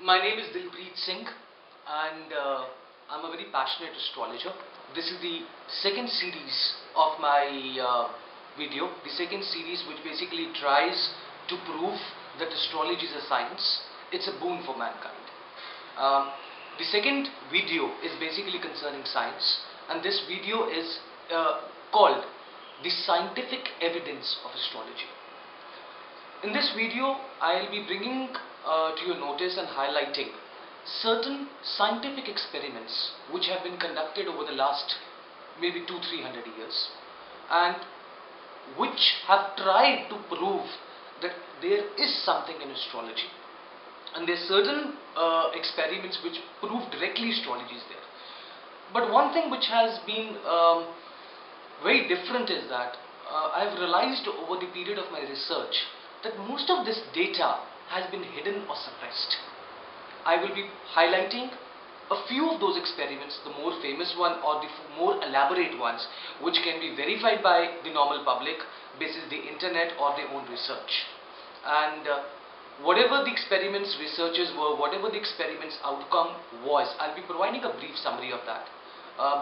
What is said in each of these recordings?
My name is Dilpreet Singh, and I'm a very passionate astrologer. This is the second series of my video, the second series which basically tries to prove that astrology is a science. It's a boon for mankind. The second video is basically concerning science, and this video is called the scientific evidence of astrology. In this video, I'll be bringing to your notice and highlighting certain scientific experiments which have been conducted over the last maybe 200-300 years, and which have tried to prove that there is something in astrology, and there are certain experiments which prove directly astrology is there. But one thing which has been very different is that I've realized over the period of my research that most of this data has been hidden or suppressed. I will be highlighting a few of those experiments, the more famous one or the more elaborate ones, which can be verified by the normal public basis the internet or their own research. And whatever the experiments researchers were, whatever the experiments outcome was, I'll be providing a brief summary of that.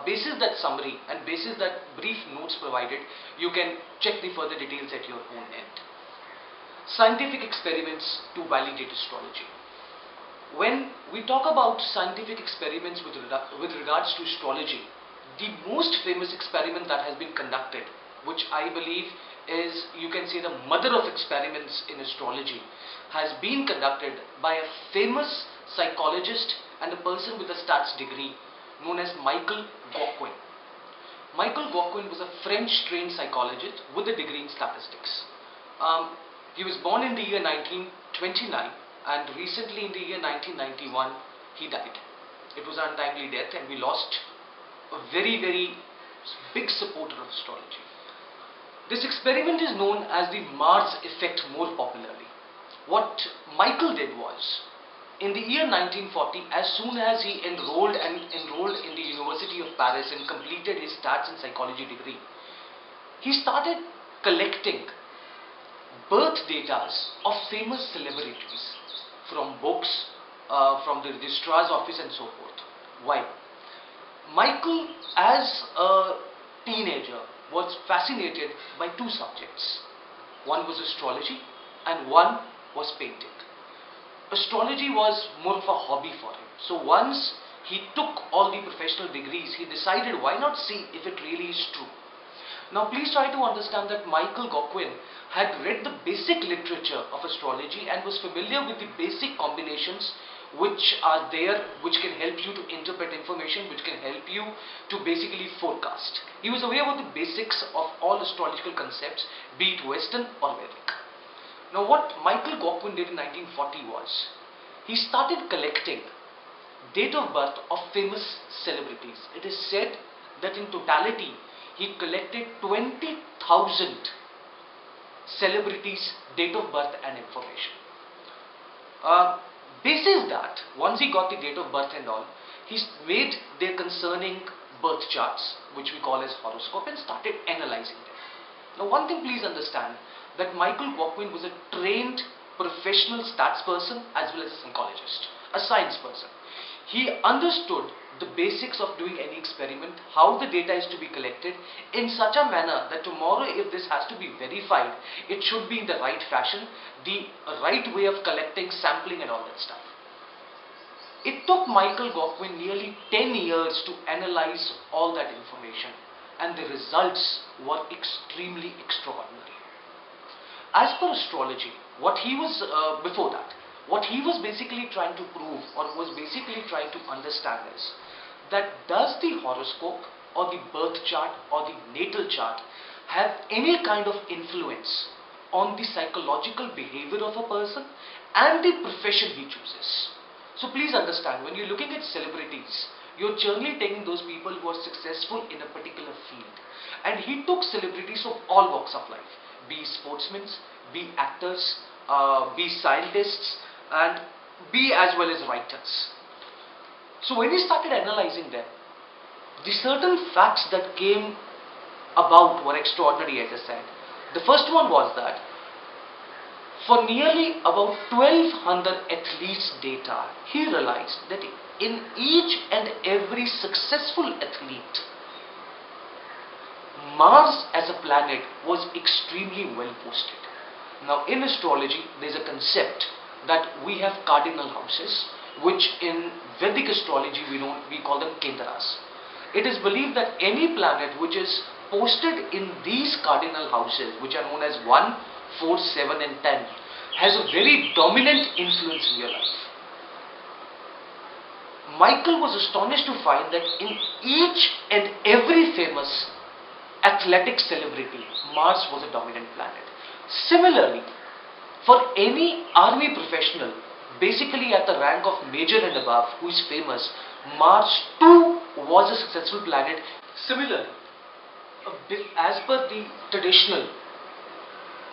Basis that summary and basis that brief notes provided, you can check the further details at your own end. Scientific experiments to validate astrology. When we talk about scientific experiments with regards to astrology, the most famous experiment that has been conducted, which I believe is, you can say, the mother of experiments in astrology, has been conducted by a famous psychologist and a person with a stats degree known as Michael Gauquin. Michael Gauquin was a French-trained psychologist with a degree in statistics. He was born in the year 1929, and recently in the year 1991 he died. It was an untimely death, and we lost a very big supporter of astrology. This experiment is known as the Mars effect more popularly. What Michael did was, in the year 1940, as soon as he enrolled in the University of Paris and completed his stats and psychology degree, he started collecting birth data of famous celebrities from books, from the registrar's office and so forth. Why? Michael, as a teenager, was fascinated by two subjects. One was astrology and one was painting. Astrology was more of a hobby for him. So once he took all the professional degrees, he decided, why not see if it really is true. Now please try to understand that Michael Gauquin had read the basic literature of astrology and was familiar with the basic combinations which are there, which can help you to interpret information, which can help you to basically forecast. He was aware of the basics of all astrological concepts, be it Western or Vedic. Now what Michael Gauquin did in 1940 was, he started collecting date of birth of famous celebrities. It is said that in totality he collected 20,000 celebrities' date of birth and information. Basis that, once he got the date of birth and all, he made their concerning birth charts, which we call as horoscope, and started analyzing them. Now one thing please understand, that Michael Gauquin was a trained professional stats person as well as a psychologist, a science person. He understood the basics of doing any experiment, how the data is to be collected in such a manner that tomorrow if this has to be verified, it should be in the right fashion, the right way of collecting, sampling and all that stuff. It took Michael Gauquin nearly 10 years to analyze all that information, and the results were extremely extraordinary. As per astrology, what he was before that, what he was basically trying to prove or was basically trying to understand is that does the horoscope or the birth chart or the natal chart have any kind of influence on the psychological behavior of a person and the profession he chooses. So please understand, when you're looking at celebrities, you're generally taking those people who are successful in a particular field, and he took celebrities of all walks of life, be sportsmen, be actors, be scientists, and be as well as writers. So when he started analyzing them, the certain facts that came about were extraordinary, as I said. The first one was that For nearly about 1200 athletes' data, he realized that in each and every successful athlete, Mars as a planet was extremely well posted. Now, in astrology, there is a concept that we have cardinal houses, which in Vedic astrology we call them Kendras. It is believed that any planet which is posted in these cardinal houses, which are known as 1, 4, 7 and 10, has a very dominant influence in your life. Michael was astonished to find that in each and every famous athletic celebrity, Mars was a dominant planet. Similarly, for any army professional, basically at the rank of major and above, who is famous, Mars too was a successful planet. Similarly, as per the traditional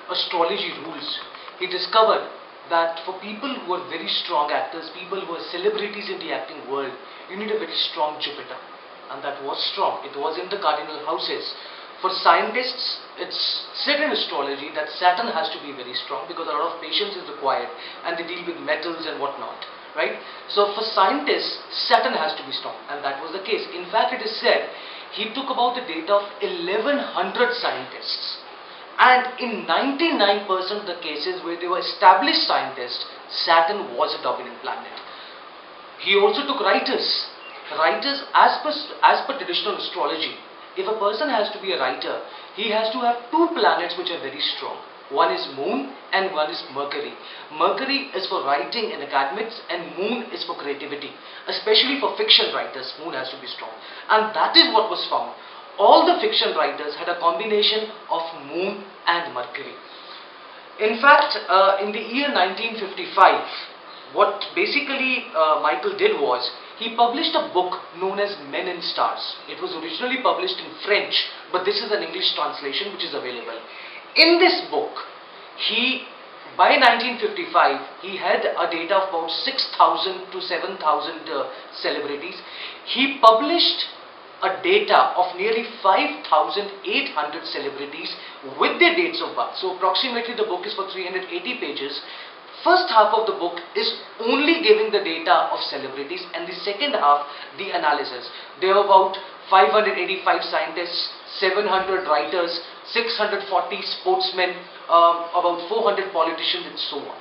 astrology rules, he discovered that for people who are very strong actors, people who are celebrities in the acting world, you need a very strong Jupiter. And that was strong. It was in the cardinal houses. For scientists, it's said in astrology that Saturn has to be very strong because a lot of patience is required and they deal with metals and whatnot, right? So for scientists, Saturn has to be strong, and that was the case. In fact, it is said he took about the data of 1100 scientists, and in 99% of the cases where they were established scientists, Saturn was a dominant planet. He also took writers. Writers, as per traditional astrology, if a person has to be a writer, he has to have two planets which are very strong. One is Moon and one is Mercury. Mercury is for writing and academics, and Moon is for creativity. Especially for fiction writers, Moon has to be strong. And that is what was found. All the fiction writers had a combination of Moon and Mercury. In fact, in the year 1955, what basically Michael did was, he published a book known as Men and Stars. It was originally published in French, but this is an English translation which is available. In this book, by 1955, he had a data of about 6,000 to 7,000 celebrities. He published a data of nearly 5,800 celebrities with their dates of birth. So approximately the book is for 380 pages. First half of the book is only giving the data of celebrities, and the second half, the analysis. There are about 585 scientists, 700 writers, 640 sportsmen, about 400 politicians and so on.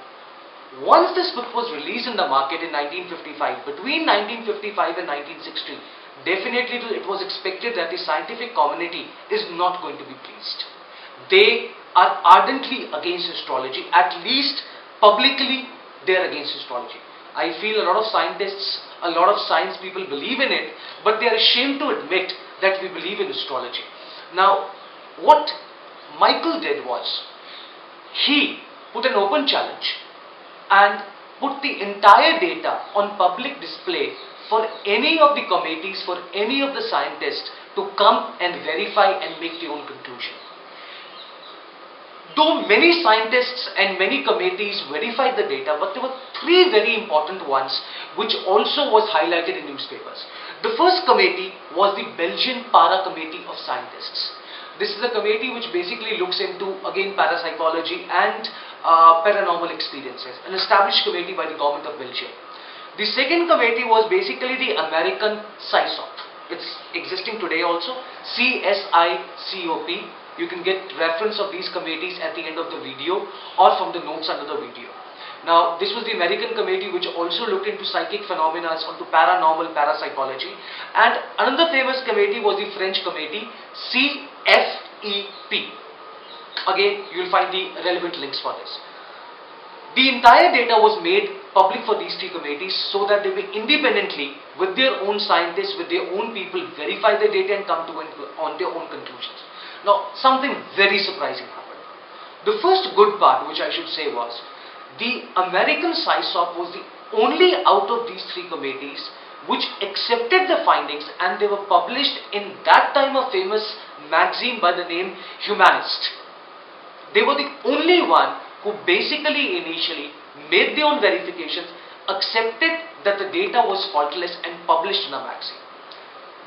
Once this book was released in the market in 1955, between 1955 and 1960, definitely it was expected that the scientific community is not going to be pleased. They are ardently against astrology, at least publicly they are against astrology. I feel a lot of scientists, a lot of science people believe in it, but they are ashamed to admit that we believe in astrology. Now, what Michael did was, he put an open challenge and put the entire data on public display for any of the committees, for any of the scientists to come and verify and make their own conclusion. Though many scientists and many committees verified the data, but there were three very important ones which also was highlighted in newspapers. The first committee was the Belgian Para Committee of Scientists. This is a committee which basically looks into, again, parapsychology and paranormal experiences, an established committee by the government of Belgium. The second committee was basically the American CSICOP. It's existing today also, CSICOP. You can get reference of these committees at the end of the video or from the notes under the video. Now, this was the American committee which also looked into psychic phenomena, onto paranormal parapsychology. And another famous committee was the French committee, CFEP. Again, you will find the relevant links for this. The entire data was made public for these three committees so that they will independently, with their own scientists, with their own people, verify the data and come to on their own conclusions. Now, something very surprising happened. The first good part, which I should say, was the American CSICOP was the only out of these three committees which accepted the findings, and they were published in that time a famous magazine by the name Humanist. They were the only one who basically initially made their own verifications, accepted that the data was faultless and published in a magazine.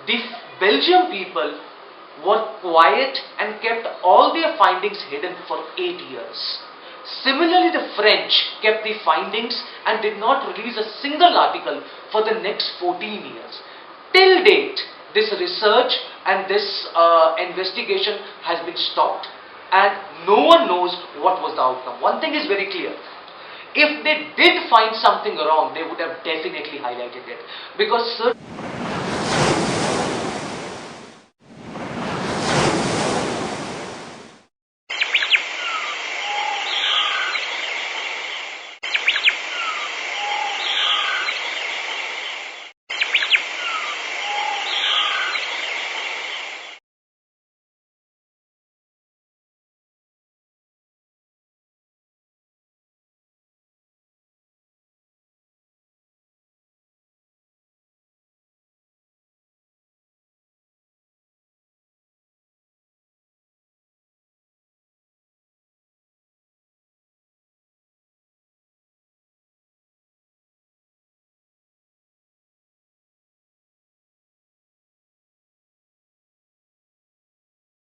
The Belgian people were quiet and kept all their findings hidden for 8 years. Similarly, the French kept the findings and did not release a single article for the next 14 years. Till date, this research and this investigation has been stopped, and no one knows what was the outcome. One thing is very clear. If they did find something wrong, they would have definitely highlighted it, because certain